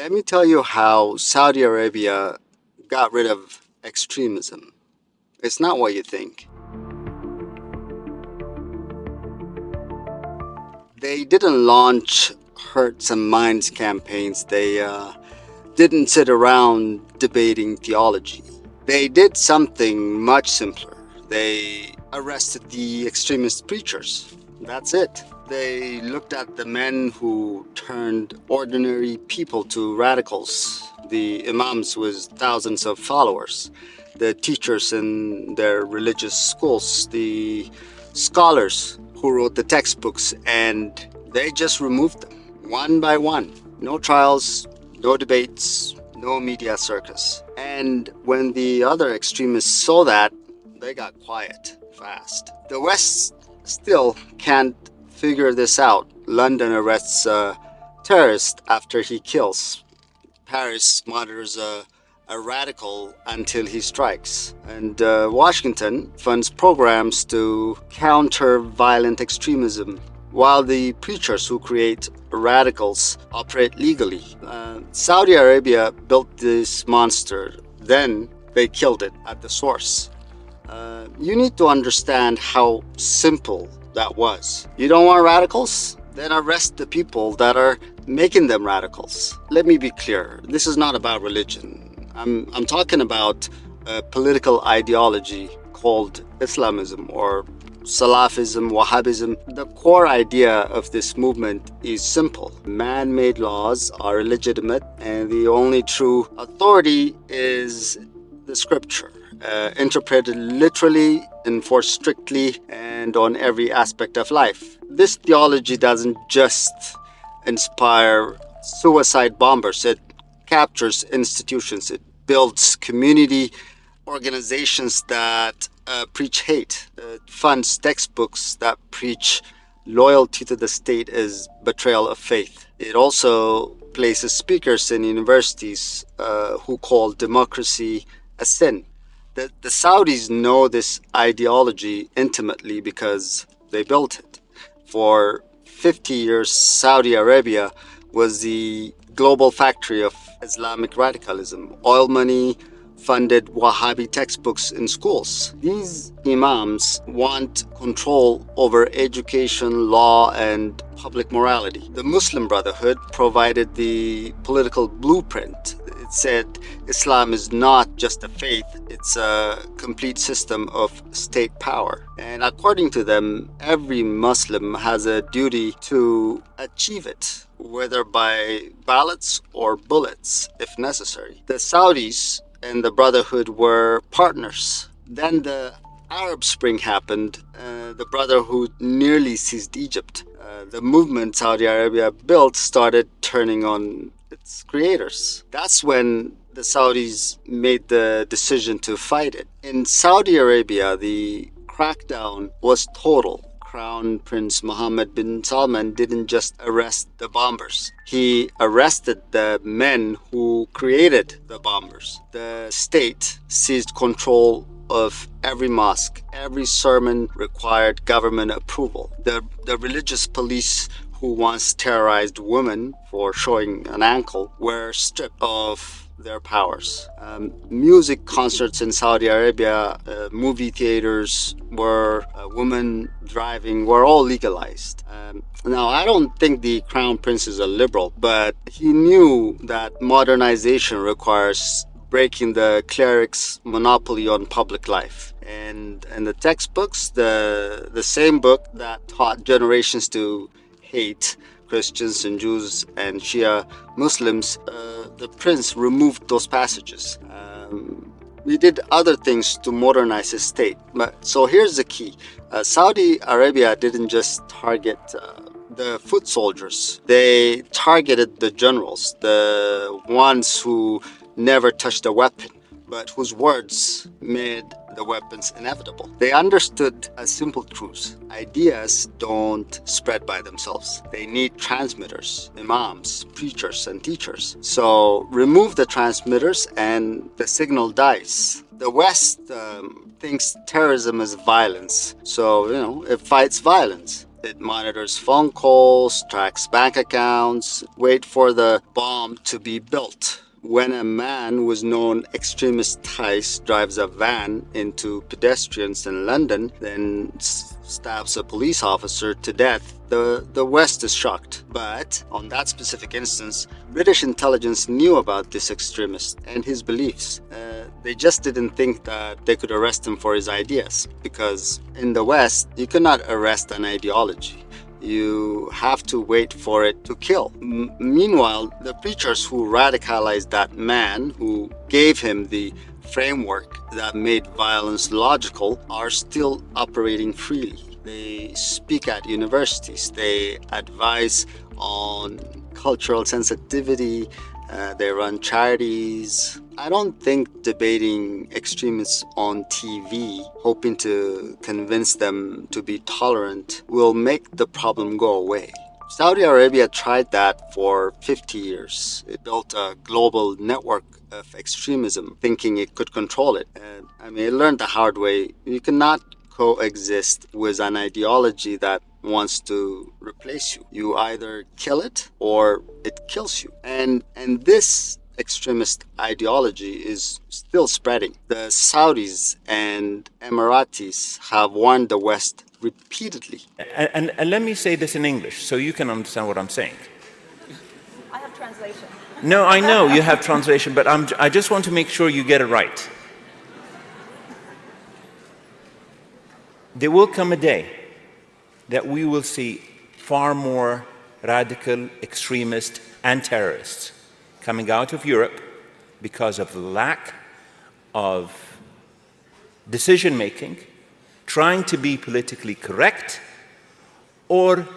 Let me tell you how Saudi Arabia got rid of extremism. It's not what you think. They didn't launch Hearts and Minds campaigns. They didn't sit around debating theology. They did something much simpler. They arrested the extremist preachers. That's it. They looked at the men who turned ordinary people to radicals, the imams with thousands of followers, the teachers in their religious schools, the scholars who wrote the textbooks, and they just removed them one by one. No trials, no debates, no media circus. And when the other extremists saw that, they got quiet fast. The West still can't figure this out. London arrests a terrorist after he kills. Paris monitors a radical until he strikes. And Washington funds programs to counter violent extremism, while the preachers who create radicals operate legally. Saudi Arabia built this monster, then they killed it at the source. You need to understand how simple that was. You don't want radicals? Then arrest the people that are making them radicals. Let me be clear, this is not about religion. I'm talking about a political ideology called Islamism or Salafism, Wahhabism. The core idea of this movement is simple. Man-made laws are illegitimate, and the only true authority is the scripture, interpreted literally, enforced strictly, and on every aspect of life. This theology doesn't just inspire suicide bombers. It captures institutions. It builds community organizations that preach hate. It funds textbooks that preach loyalty to the state as betrayal of faith. It also places speakers in universities who call democracy a sin. The Saudis know this ideology intimately because they built it. For 50 years, Saudi Arabia was the global factory of Islamic radicalism. Oil money funded Wahhabi textbooks in schools. These imams want control over education, law, and public morality. The Muslim Brotherhood provided the political blueprint. It said Islam is not just a faith, it's a complete system of state power. And according to them, every Muslim has a duty to achieve it, whether by ballots or bullets, if necessary. The Saudis and the Brotherhood were partners. Then the Arab Spring happened. The Brotherhood nearly seized Egypt. The movement Saudi Arabia built started turning on its creators. That's when the Saudis made the decision to fight it. In Saudi Arabia, the crackdown was total. Crown Prince Mohammed bin Salman didn't just arrest the bombers. He arrested the men who created the bombers. The state seized control of every mosque. Every sermon required government approval. The religious police who once terrorized women for showing an ankle were stripped of their powers. Music concerts in Saudi Arabia, movie theaters, women driving were all legalized. Now, I don't think the Crown Prince is a liberal, but he knew that modernization requires breaking the cleric's monopoly on public life. And the textbooks, the same book that taught generations to hate Christians and Jews and Shia Muslims, the prince removed those passages. We did other things to modernize his state. So here's the key. Saudi Arabia didn't just target the foot soldiers. They targeted the generals, the ones who never touched a weapon, but whose words made the weapons inevitable. They understood a simple truth. Ideas don't spread by themselves. They need transmitters, imams, preachers, and teachers. So remove the transmitters and the signal dies. The West thinks terrorism is violence. So, it fights violence. It monitors phone calls, tracks bank accounts, wait for the bomb to be built. When a man with known extremist ties drives a van into pedestrians in London, then stabs a police officer to death, the West is shocked. But on that specific instance, British intelligence knew about this extremist and his beliefs. They just didn't think that they could arrest him for his ideas, because in the West, you cannot arrest an ideology. You have to wait for it to kill. Meanwhile, the preachers who radicalized that man, who gave him the framework that made violence logical, are still operating freely. They speak at universities, they advise on cultural sensitivity, they run charities. I don't think debating extremists on TV, hoping to convince them to be tolerant, will make the problem go away. Saudi Arabia tried that for 50 years. It built a global network of extremism, thinking it could control it. It learned the hard way. You cannot coexist with an ideology that wants to replace you. You either kill it or it kills you. And this extremist ideology is still spreading. The Saudis and Emiratis have warned the West repeatedly. And let me say this in English so you can understand what I'm saying. I have translation. No, I know you have translation, but I just want to make sure you get it right. There will come a day that we will see far more radical extremists and terrorists coming out of Europe because of the lack of decision-making, trying to be politically correct, or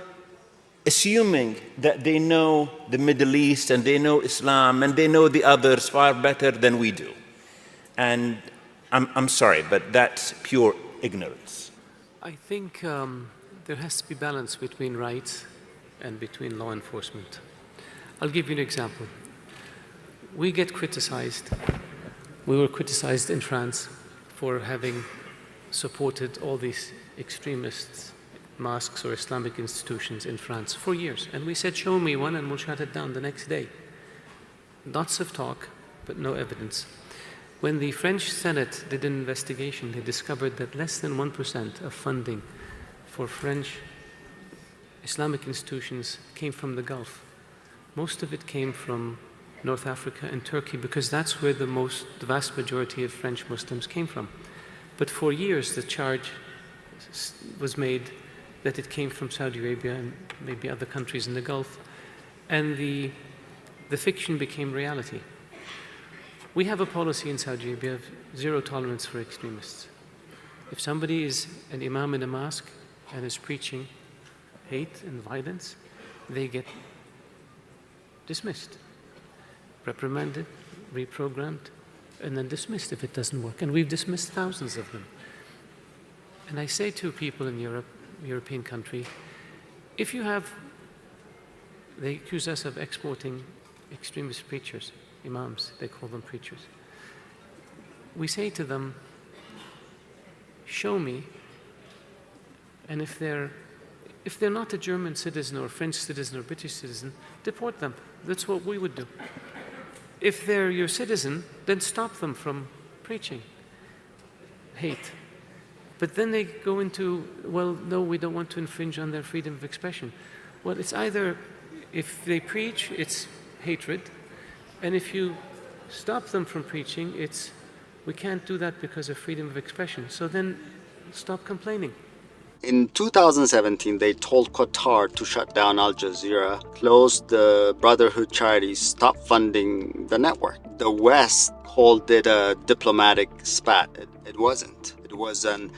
assuming that they know the Middle East and they know Islam and they know the others far better than we do. And I'm sorry, but that's pure ignorance. I think there has to be balance between rights and between law enforcement. I'll give you an example. We get criticized. We were criticized in France for having supported all these extremist mosques or Islamic institutions in France for years. And we said, show me one and we'll shut it down the next day. Lots of talk, but no evidence. When the French Senate did an investigation, they discovered that less than 1% of funding for French Islamic institutions came from the Gulf. Most of it came from North Africa and Turkey, because that's where the vast majority of French Muslims came from. But for years, the charge was made that it came from Saudi Arabia and maybe other countries in the Gulf, and the fiction became reality. We have a policy in Saudi Arabia of zero tolerance for extremists. If somebody is an imam in a mosque and is preaching hate and violence, they get dismissed, reprimanded, reprogrammed, and then dismissed if it doesn't work. And we've dismissed thousands of them. And I say to people in Europe, European country, if you have, they accuse us of exporting extremist preachers, imams, they call them preachers. We say to them, show me, and if they're not a German citizen or French citizen or British citizen, deport them. That's what we would do. If they're your citizen, then stop them from preaching hate. But then they go into, well, no, we don't want to infringe on their freedom of expression. Well, it's either, if they preach, it's hatred, and if you stop them from preaching, it's, we can't do that because of freedom of expression. So then stop complaining. In 2017, they told Qatar to shut down Al Jazeera, close the Brotherhood charities, stop funding the network. The West called it a diplomatic spat. It wasn't. It was an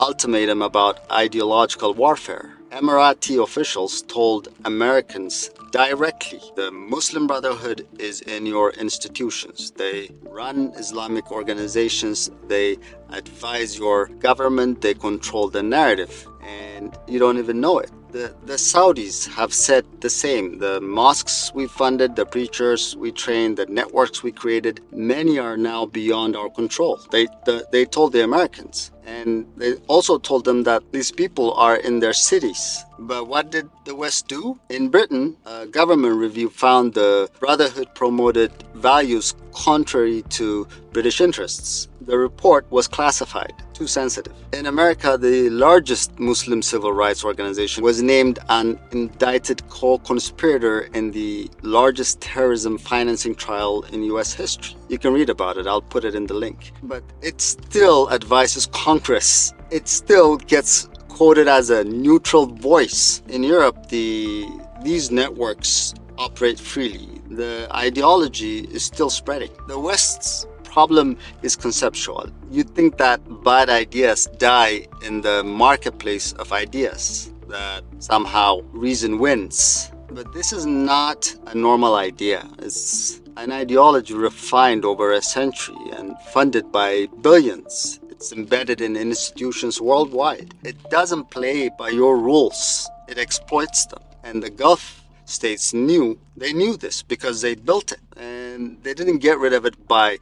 ultimatum about ideological warfare. Emirati officials told Americans directly, the Muslim Brotherhood is in your institutions. They run Islamic organizations, they advise your government, they control the narrative, and you don't even know it. The Saudis have said the same. The mosques we funded, the preachers we trained, the networks we created, many are now beyond our control. They told the Americans. And they also told them that these people are in their cities. But what did the West do? In Britain, a government review found the Brotherhood promoted values contrary to British interests. The report was classified, too sensitive. In America, the largest Muslim civil rights organization was named an indicted co-conspirator in the largest terrorism financing trial in US history. You can read about it, I'll put it in the link. But it still advises Congress. It still gets quoted as a neutral voice. In Europe, these networks operate freely. The ideology is still spreading. The West's problem is conceptual. You think that bad ideas die in the marketplace of ideas, that somehow reason wins. But this is not a normal idea. It's an ideology refined over a century and funded by billions. It's embedded in institutions worldwide. It doesn't play by your rules. It exploits them. And the Gulf states knew this because they built it. And they didn't get rid of it by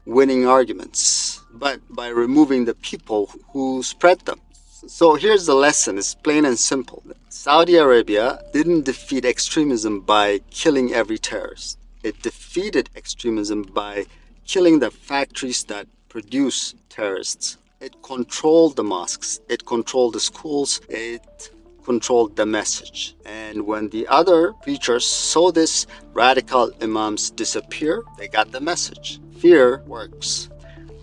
winning arguments, but by removing the people who spread them. So here's the lesson. It's plain and simple. Saudi Arabia didn't defeat extremism by killing every terrorist. It defeated extremism by killing the factories that produce terrorists. It controlled the mosques. It controlled the schools. It controlled the message. And when the other preachers saw this radical imams disappear, they got the message. Fear works.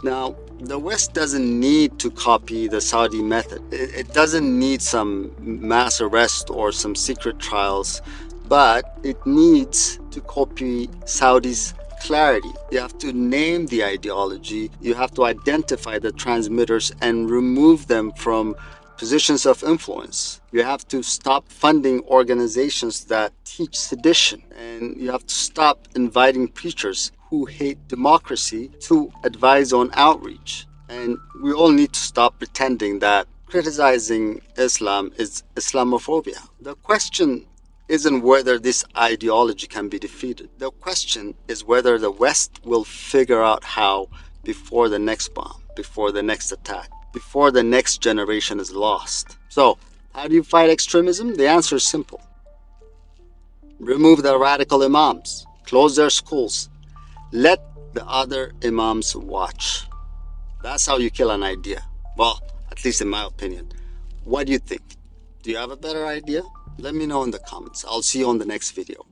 Now, the West doesn't need to copy the Saudi method. It doesn't need some mass arrest or some secret trials, but it needs to copy Saudi's clarity. You have to name the ideology. You have to identify the transmitters and remove them from positions of influence. You have to stop funding organizations that teach sedition, and you have to stop inviting preachers who hate democracy to advise on outreach. And we all need to stop pretending that criticizing Islam is Islamophobia. The question isn't whether this ideology can be defeated. The question is whether the West will figure out how before the next bomb, before the next attack, before the next generation is lost. So, how do you fight extremism? The answer is simple. Remove the radical imams, close their schools, let the other imams watch. That's how you kill an idea. Well, at least in my opinion. What do you think? Do you have a better idea? Let me know in the comments. I'll see you on the next video.